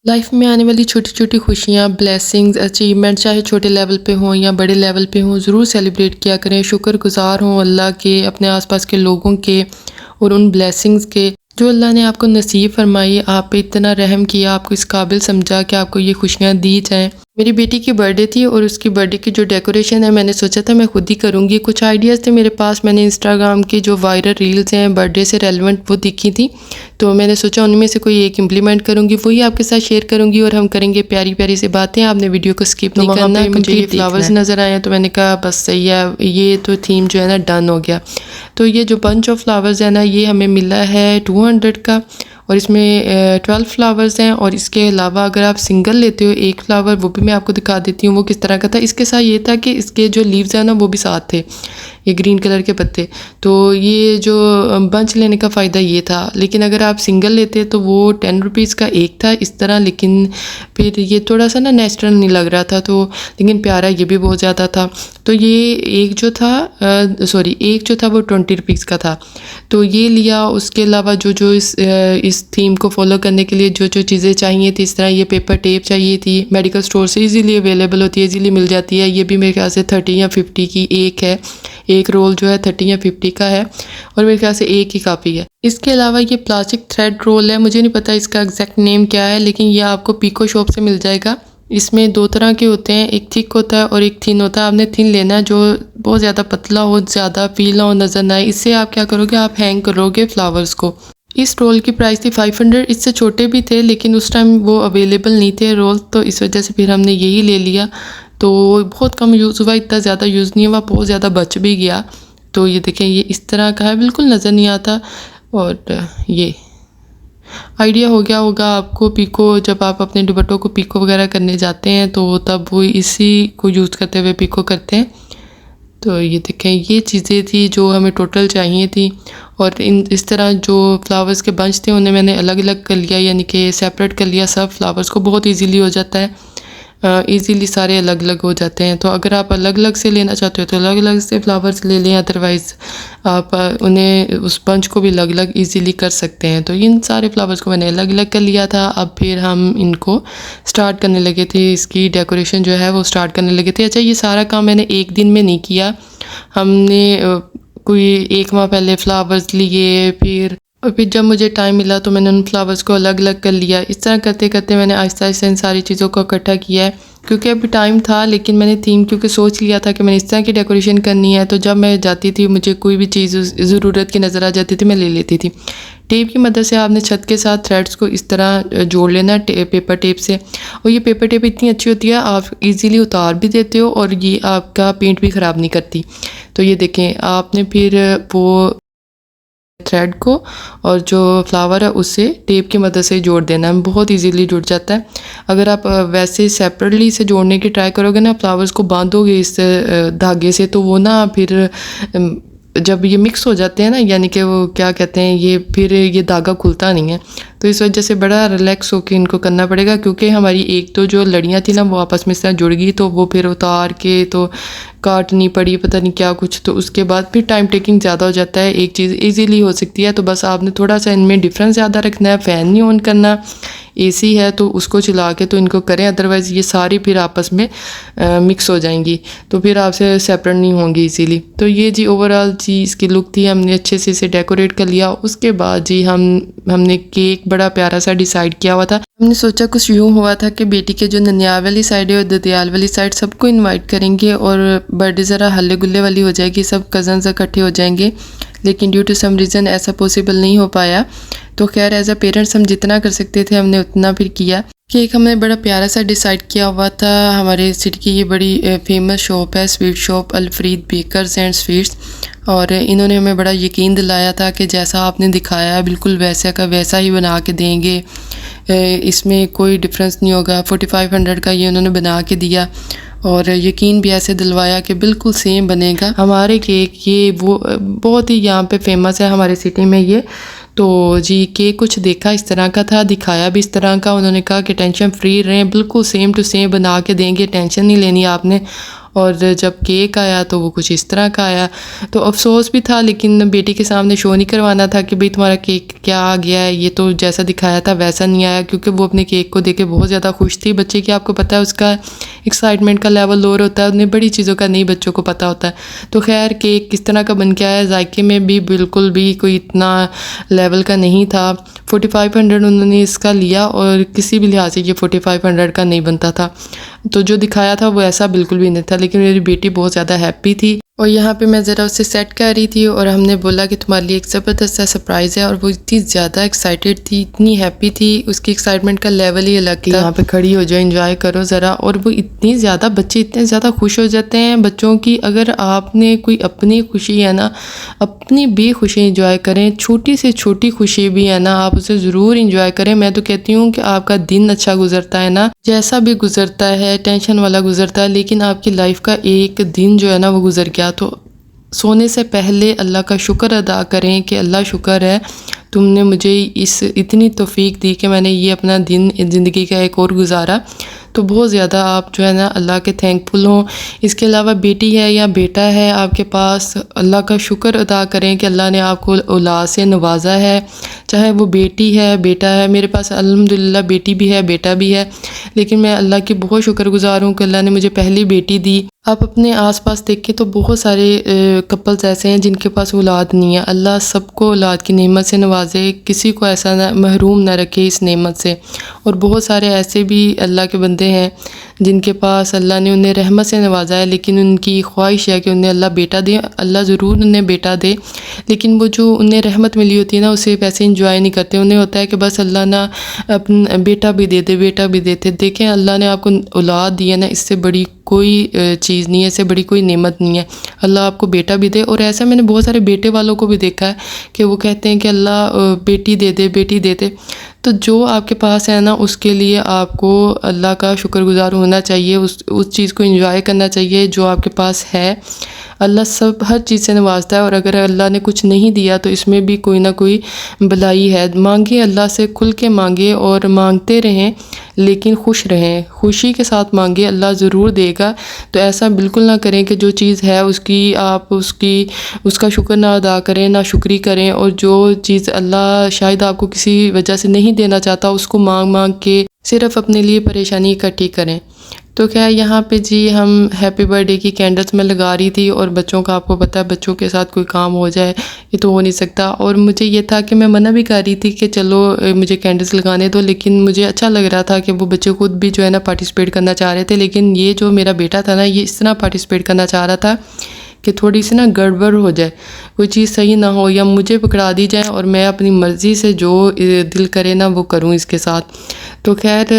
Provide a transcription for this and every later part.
Life में आने वाली छोटी छोटी खुशियाँ, ब्लेसिंग्स, अचीवमेंट चाहे छोटे लेवल पे हों या बड़े लेवल पे हों, ज़रूर सेलिब्रेट किया करें। शुक्रगुज़ार हों अल्लाह के, अपने आसपास के लोगों के और उन ब्लेसिंग्स के जो अल्लाह ने आपको नसीब फरमाई, आप पे इतना रहम किया, आपको इस काबिल समझा कि आपको ये खुशियाँ दी जाएँ। मेरी बेटी की बर्थडे थी और उसकी बर्थडे की जो डेकोरेशन है मैंने सोचा था मैं खुद ही करूँगी। कुछ आइडियाज़ थे मेरे पास, मैंने इंस्टाग्राम की जो वायरल रील्स हैं बर्थडे से रेलेवेंट वो दिखी थी, तो मैंने सोचा उनमें से कोई एक इम्प्लीमेंट करूँगी, वही आपके साथ शेयर करूँगी और हम करेंगे प्यारी प्यारी सी बातें। आपने वीडियो को स्किप नहीं करना। मुझे ये फ्लावर्स नज़र आए तो मैंने कहा बस सही है, ये तो थीम जो है ना डन हो गया। तो ये जो बंच ऑफ फ्लावर्स है ना, ये हमें मिला है 200 का और इसमें 12 फ्लावर्स हैं। और इसके अलावा अगर आप सिंगल लेते हो एक फ्लावर, वो भी मैं आपको दिखा देती हूँ वो किस तरह का था। इसके साथ ये था कि इसके जो लीव्स हैं ना वो भी साथ थे, ये ग्रीन कलर के पत्ते। तो ये जो बंच लेने का फ़ायदा ये था। लेकिन अगर आप सिंगल लेते तो वो 10 रुपीज़ का एक था इस तरह, लेकिन फिर ये थोड़ा सा ना नेचुरल नहीं लग रहा था, तो लेकिन प्यारा ये भी बहुत ज़्यादा था। तो ये एक जो था एक जो था वो 20 रुपीज़ का था, तो ये लिया। उसके अलावा जो जो इस थीम को फॉलो करने के लिए जो जो चीज़ें चाहिए थी, इस तरह ये पेपर टेप चाहिए थी, मेडिकल स्टोर से इजीली अवेलेबल होती है, इजीली मिल जाती है। ये भी मेरे ख्याल से 30 या 50 की एक है, एक रोल जो है 30 या 50 का है और मेरे ख्याल से एक ही काफ़ी है। इसके अलावा ये प्लास्टिक थ्रेड रोल है, मुझे नहीं पता इसका एग्जैक्ट नेम क्या है, लेकिन ये आपको पीको शॉप से मिल जाएगा। इसमें दो तरह के होते हैं, एक थिक होता है और एक थिन होता है। आपने थिन लेना है जो बहुत ज़्यादा पतला हो, ज़्यादा फील ना हो, नज़र ना आए। इससे आप क्या करोगे, आप हैंग करोगे फ्लावर्स को। इस रोल की प्राइस थी 500। इससे छोटे भी थे लेकिन उस टाइम वो अवेलेबल नहीं थे रोल, तो इस वजह से फिर हमने यही ले लिया। तो बहुत कम यूज़ हुआ, इतना ज़्यादा यूज़ नहीं हुआ, बहुत ज़्यादा बच भी गया। तो ये देखें, ये इस तरह का है, बिल्कुल नज़र नहीं आता। और ये आइडिया हो गया होगा आपको, पीको जब आप अपने दुपट्टों को पीको वगैरह करने जाते हैं तो तब वो इसी को यूज़ करते हुए पीको करते हैं। तो ये देखें, ये चीज़ें थी जो हमें टोटल चाहिए थी। और इस तरह जो फ्लावर्स के बंच थे उन्हें मैंने अलग अलग कर लिया, यानी कि सेपरेट कर लिया सब फ्लावर्स को। बहुत इजीली हो जाता है, इजीली सारे अलग अलग हो जाते हैं। तो अगर आप अलग अलग से लेना चाहते हो तो अलग अलग से फ्लावर्स ले लें, अदरवाइज़ आप उन्हें उस बंच को भी अलग अलग इजीली कर सकते हैं। तो इन सारे फ्लावर्स को मैंने अलग अलग कर लिया था। अब फिर हम इनको स्टार्ट करने लगे थे, इसकी डेकोरेशन जो है वो स्टार्ट करने लगे थे। अच्छा, ये सारा काम मैंने एक दिन में नहीं किया, हमने कोई 1 माह पहले फ्लावर्स लिए, फिर जब मुझे टाइम मिला तो मैंने उन फ्लावर्स को अलग अलग कर लिया। इस तरह करते करते मैंने आहिस्ता आहिस्ता इन सारी चीज़ों को इकट्ठा किया है, क्योंकि अभी टाइम था। लेकिन मैंने थीम क्योंकि सोच लिया था कि मैंने इस तरह की डेकोरेशन करनी है, तो जब मैं जाती थी मुझे कोई भी चीज़ ज़रूरत की नज़र आ जाती थी, मैं ले लेती थी। टेप की मदद से आपने छत के साथ थ्रेड्स को इस तरह जोड़ लेना पेपर टेप से। और ये पेपर टेप इतनी अच्छी होती है, आप इजीली उतार भी देते हो और ये आपका पेंट भी ख़राब नहीं करती। तो ये देखें, आपने फिर वो थ्रेड को और जो फ्लावर है उससे टेप की मदद से जोड़ देना है, बहुत इजीली जुड़ जाता है। अगर आप वैसे सेपरेटली इसे जोड़ने की ट्राई करोगे ना, फ्लावर्स को बांधोगे इस धागे से, तो वो ना फिर जब ये मिक्स हो जाते हैं ना, यानी कि वो क्या कहते हैं, ये फिर ये धागा खुलता नहीं है। तो इस वजह से बड़ा रिलैक्स होकर इनको करना पड़ेगा, क्योंकि हमारी एक तो जो लड़ियाँ थी ना वो आपस में इस तरह जुड़ गई, तो वो फिर उतार के तो काटनी पड़ी, पता नहीं क्या कुछ। तो उसके बाद फिर टाइम टेकिंग ज़्यादा हो जाता है। एक चीज़ इजीली हो सकती है, तो बस आपने थोड़ा सा इनमें डिफरेंस ज़्यादा रखना है। फ़ैन नहीं ऑन करना, एसी है तो उसको चला के तो इनको करें, अदरवाइज़ ये सारी फिर आपस में मिक्स हो जाएंगी, तो फिर आपसे सेपरेट नहीं होंगी इजीली। तो ये जी ओवरऑल जी इसकी लुक थी। हमने अच्छे से इसे डेकोरेट कर लिया। उसके बाद जी हमने केक बड़ा प्यारा सा डिसाइड किया हुआ था। हमने सोचा कुछ यूँ हुआ था कि बेटी के जो ननियाल वाली साइड है और ददियाल वाली साइड सबको इनवाइट करेंगे और बर्थडे ज़रा हल्ले गुल्ले वाली हो जाएगी, सब कज़न्स इकट्ठे हो जाएंगे। लेकिन ड्यू टू सम रीज़न ऐसा पॉसिबल नहीं हो पाया। तो खैर एज अ पेरेंट्स हम जितना कर सकते थे हमने उतना फिर किया। केक हमने बड़ा प्यारा सा डिसाइड किया हुआ था। हमारे सिटी की ये बड़ी फेमस शॉप है, sweet shop Al Fareed bakers and sweets, और इन्होंने हमें बड़ा यकीन दिलाया था कि जैसा आपने दिखाया है बिल्कुल वैसा का वैसा ही बना के देंगे, इसमें कोई डिफरेंस नहीं होगा। 4500 का ये उन्होंने बना के दिया और यकीन भी ऐसे दिलवाया कि बिल्कुल सेम बनेगा। हमारे केक ये वो बहुत ही यहाँ पे फेमस है हमारे सिटी में ये। तो जी केक कुछ देखा इस तरह का था, दिखाया भी इस तरह का। उन्होंने कहा कि टेंशन फ्री रहें, बिल्कुल सेम टू सेम बना के देंगे, टेंशन नहीं लेनी आपने। और जब केक आया तो वो कुछ इस तरह का आया। तो अफसोस भी था, लेकिन बेटी के सामने शो नहीं करवाना था कि भाई तुम्हारा केक क्या आ गया है, ये तो जैसा दिखाया था वैसा नहीं आया, क्योंकि वो अपने केक को देख के बहुत ज़्यादा खुश थी। बच्चे की आपको पता है उसका एक्साइटमेंट का लेवल लोअर होता है, उन्हें बड़ी चीज़ों का नहीं बच्चों को पता होता है। तो खैर केक किस तरह का बन के आया, जायके में भी बिल्कुल भी कोई इतना लेवल का नहीं था। 4500 उन्होंने इसका लिया और किसी भी लिहाज से ये 4500 का नहीं बनता था। तो जो दिखाया था वो ऐसा बिल्कुल भी नहीं था, लेकिन मेरी बेटी बहुत ज़्यादा हैप्पी थी। और यहाँ पे मैं ज़रा उसे सेट कर रही थी और हमने बोला कि तुम्हारे लिए एक ज़बरदस्त सा सरप्राइज़ है, और वो इतनी ज़्यादा एक्साइटेड थी, इतनी हैप्पी थी, उसकी एक्साइटमेंट का लेवल ही अलग था। यहाँ पे खड़ी हो जाओ, एंजॉय करो ज़रा। और वो इतनी ज़्यादा, बच्चे इतने ज़्यादा खुश हो जाते हैं बच्चों की। अगर आपने कोई अपनी खुशी है ना, अपनी भी खुशी इंजॉय करें, छोटी से छोटी खुशी भी है ना, आप उसे ज़रूर इंजॉय करें। मैं तो कहती हूँ कि आपका दिन अच्छा गुजरता है ना, जैसा भी गुजरता है, टेंशन वाला गुजरता है, लेकिन आपकी लाइफ का एक दिन जो है ना वो गुजर गया, तो सोने से पहले अल्लाह का शुक्र अदा करें कि अल्लाह शुक्र है तुमने मुझे इतनी तौफीक दी कि मैंने ये अपना दिन ज़िंदगी का एक और गुजारा। तो बहुत ज़्यादा आप जो है ना अल्लाह के थैंकफुल हों। इसके अलावा बेटी है या बेटा है आपके पास, अल्लाह का शुक्र अदा करें कि अल्लाह ने आपको औलाद से नवाजा है, चाहे वो बेटी है बेटा है। मेरे पास अल्हम्दुलिल्लाह बेटी भी है बेटा भी है, लेकिन मैं अल्लाह की बहुत शुक्रगुजार हूँ कि अल्लाह ने मुझे पहली बेटी दी। आप अपने आसपास देखें तो बहुत सारे कपल्स ऐसे हैं जिनके पास औलाद नहीं है। अल्लाह सबको औलाद की नेमत से नवाजे, किसी को ऐसा ना महरूम ना रखे इस नेमत से। और बहुत सारे ऐसे भी अल्लाह के बंदे हैं जिनके पास अल्लाह ने उन्हें रहमत से नवाजा है, लेकिन उनकी ख्वाहिश है कि उन्हें अल्लाह बेटा दे। अल्लाह ज़रूर उन्हें बेटा दे, लेकिन वो जो उन्हें रहमत मिली होती है ना उसे वैसे इंजॉय नहीं करते। उन्हें होता है कि बस अल्लाह ना अपना बेटा भी दे दे, बेटा भी देते। देखें अल्लाह ने आपको औलाद दी है ना, इससे बड़ी कोई चीज़ नहीं है, इससे बड़ी कोई नेमत नहीं है। अल्लाह आपको बेटा भी दे। और ऐसा मैंने बहुत सारे बेटे वालों को भी देखा है कि वो कहते हैं कि अल्लाह बेटी दे दे, बेटी दे दे। तो जो आपके पास है ना उसके लिए आपको अल्लाह का शुक्रगुजार होना चाहिए, उस चीज़ को एंजॉय करना चाहिए जो आपके पास है। अल्लाह सब हर चीज़ से नवाजता है, और अगर अल्लाह ने कुछ नहीं दिया तो इसमें भी कोई ना कोई भलाई है। मांगे, अल्लाह से खुल के मांगे और मांगते रहें, लेकिन खुश रहें, खुशी के साथ मांगे, अल्लाह ज़रूर देगा। तो ऐसा बिल्कुल ना करें कि जो चीज़ है उसकी आप उसका शुक्र ना अदा करें, ना शुक्री करें, और जो चीज़ अल्लाह शायद आपको किसी वजह से नहीं देना चाहता उसको मांग मांग के सिर्फ़ अपने लिए परेशानी इकट्ठी करें। तो क्या यहाँ पे जी हम हैप्पी बर्थडे की कैंडल्स मैं लगा रही थी, और बच्चों का आपको पता है बच्चों के साथ कोई काम हो जाए ये तो हो नहीं सकता। और मुझे ये था कि मैं मना भी कर रही थी कि चलो मुझे कैंडल्स लगाने दो, लेकिन मुझे अच्छा लग रहा था कि वो बच्चे खुद भी जो है ना पार्टिसिपेट करना चाह रहे थे। लेकिन ये जो मेरा बेटा था ना ये इस तरह पार्टिसिपेट करना चाह रहा था कि थोड़ी सी ना गड़बड़ हो जाए, कोई चीज़ सही ना हो, या मुझे पकड़ा दी जाए और मैं अपनी मर्ज़ी से जो दिल करे ना वो करूँ इसके साथ। तो खैर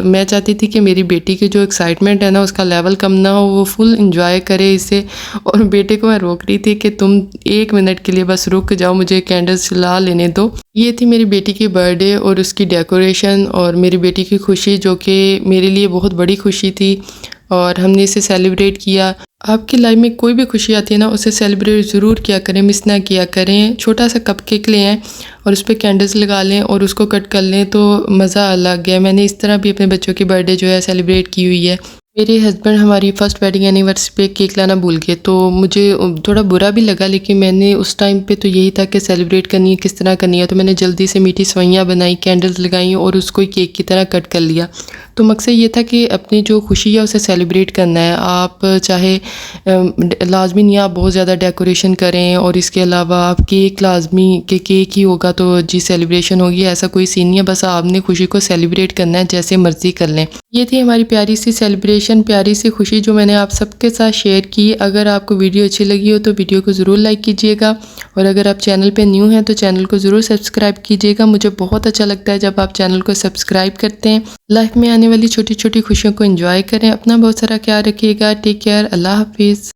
मैं चाहती थी कि मेरी बेटी की जो एक्साइटमेंट है ना उसका लेवल कम ना हो, वो फुल इंजॉय करे इसे। और बेटे को मैं रोक रही थी कि तुम 1 मिनट के लिए बस रुक जाओ, मुझे कैंडल्स जला लेने दो। ये थी मेरी बेटी की बर्थडे और उसकी डेकोरेशन और मेरी बेटी की खुशी, जो कि मेरे लिए बहुत बड़ी खुशी थी, और हमने इसे सेलिब्रेट किया। आपकी लाइफ में कोई भी खुशी आती है ना उसे सेलिब्रेट ज़रूर किया करें, मिस ना किया करें। छोटा सा कप केक ले आएँ और उस पर कैंडल्स लगा लें और उसको कट कर लें तो मज़ा अलग है। मैंने इस तरह भी अपने बच्चों की बर्थडे जो है सेलिब्रेट की हुई है। मेरे हस्बैंड हमारी फ़र्स्ट वेडिंग एनिवर्सरी पे केक लाना भूल गए, तो मुझे थोड़ा बुरा भी लगा, लेकिन मैंने उस टाइम पे तो यही था कि सेलिब्रेट करनी है, किस तरह करनी है। तो मैंने जल्दी से मीठी सवैयाँ बनाई, कैंडल्स लगाई और उसको केक की तरह कट कर लिया। तो मकसद ये था कि अपनी जो खुशी है उसे सेलिब्रेट करना है। आप चाहे लाजमी नहीं आप बहुत ज़्यादा डेकोरेशन करें, और इसके अलावा आप केक लाजमी कि केक ही होगा तो जी सेलिब्रेशन होगी, ऐसा कोई सीन नहीं है। बस आपने खुशी को सेलिब्रेट करना है, जैसे मर्ज़ी कर लें। ये थी हमारी प्यारी सी सेलिब्रेशन, प्यारी सी खुशी जो मैंने आप सबके साथ शेयर की। अगर आपको वीडियो अच्छी लगी हो तो वीडियो को ज़रूर लाइक कीजिएगा, और अगर आप चैनल पे न्यू हैं तो चैनल को ज़रूर सब्सक्राइब कीजिएगा। मुझे बहुत अच्छा लगता है जब आप चैनल को सब्सक्राइब करते हैं। लाइफ में आने वाली छोटी छोटी खुशियों को एंजॉय करें। अपना बहुत सारा ख्याल रखिएगा। Take care. अल्लाह हाफिज़।